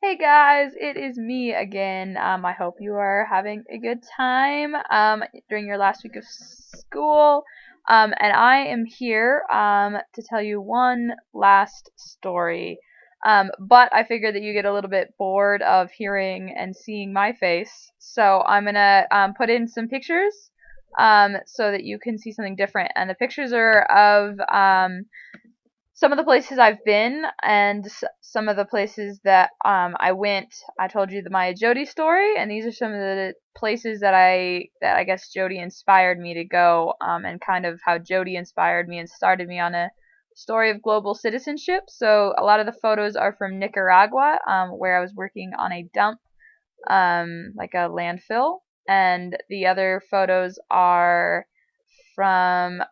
Hey guys, it is me again. I hope you are having a good time during your last week of school. And I am here to tell you one last story. But I figured that you get a little bit bored of hearing and seeing my face, so I'm gonna put in some pictures so that you can see something different. And the pictures are of some of the places I've been and some of the places that I went. I told you my Jody story, and these are some of the places that I guess Jody inspired me to go, and kind of how Jody inspired me and started me on a story of global citizenship. So a lot of the photos are from Nicaragua, where I was working on a dump, like a landfill, and the other photos are from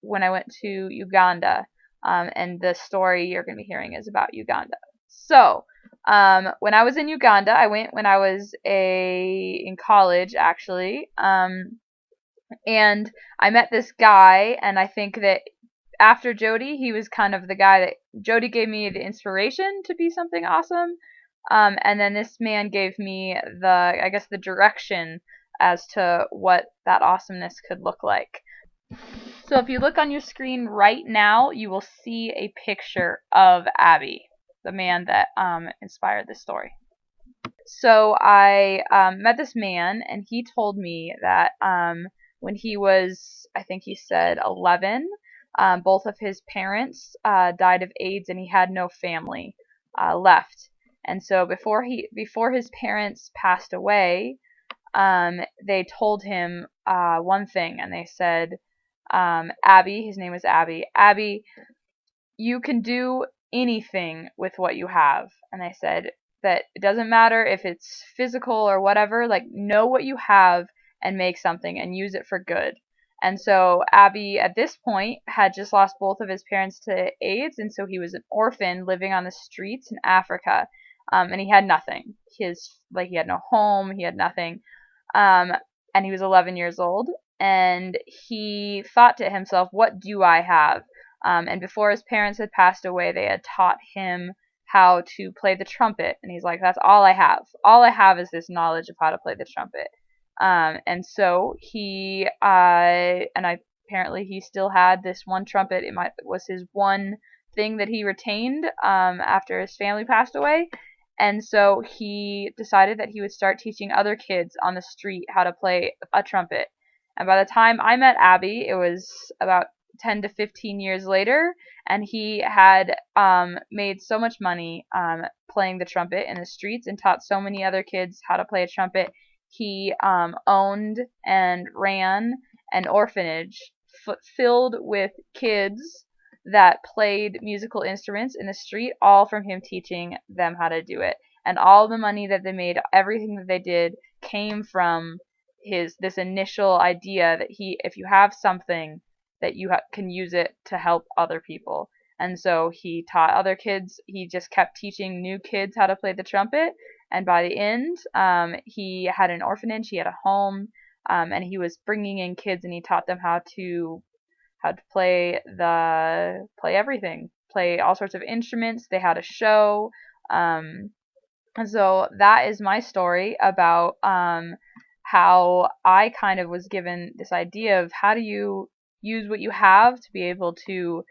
when I went to Uganda. And the story you're going to be hearing is about Uganda. So, when I was in Uganda, I went when I was in college, actually, and I met this guy, and I think that after Jody, he was kind of the guy that Jody gave me the inspiration to be something awesome, and then this man gave me I guess, the direction as to what that awesomeness could look like. So if you look on your screen right now, you will see a picture of Abby, the man that inspired this story. So I met this man, and he told me that when he was, I think he said 11, both of his parents died of AIDS, and he had no family left. And so before his parents passed away, they told him one thing, and they said, Abby, his name was Abby. Abby, you can do anything with what you have. And I said that it doesn't matter if it's physical or whatever, like, know what you have and make something and use it for good. And so Abby, at this point, had just lost both of his parents to AIDS, and so he was an orphan living on the streets in Africa. And he had nothing. He had no home, he had nothing. Um, and he was 11 years old, and he thought to himself, what do I have? And before his parents had passed away, they had taught him how to play the trumpet, and he's like, that's all I have. All I have is this knowledge of how to play the trumpet. And so apparently he still had this one trumpet. Was his one thing that he retained after his family passed away. And so he decided that he would start teaching other kids on the street how to play a trumpet. And by the time I met Abby, it was about 10 to 15 years later, and he had made so much money playing the trumpet in the streets and taught so many other kids how to play a trumpet. He owned and ran an orphanage filled with kids that played musical instruments in the street, all from him teaching them how to do it. And all the money that they made, everything that they did, came from this initial idea that if you have something, that you can use it to help other people. And so he taught other kids. He just kept teaching new kids how to play the trumpet. And by the end, he had an orphanage. He had a home, and he was bringing in kids, and he taught them how to play everything, play all sorts of instruments. They had a show, and so that is my story about how I kind of was given this idea of how do you use what you have to be able to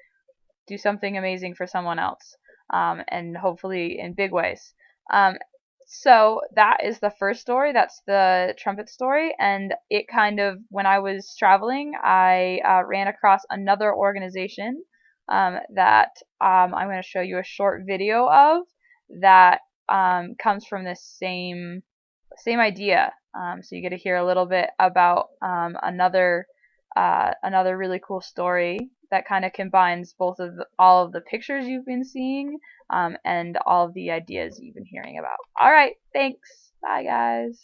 do something amazing for someone else, and hopefully in big ways. So that is the first story. That's the trumpet story. And it kind of, when I was traveling, I ran across another organization that I'm going to show you a short video of that comes from this same idea. So you get to hear a little bit about another really cool story that kind of combines all of the pictures you've been seeing, and all of the ideas you've been hearing about. All right, thanks. Bye, guys.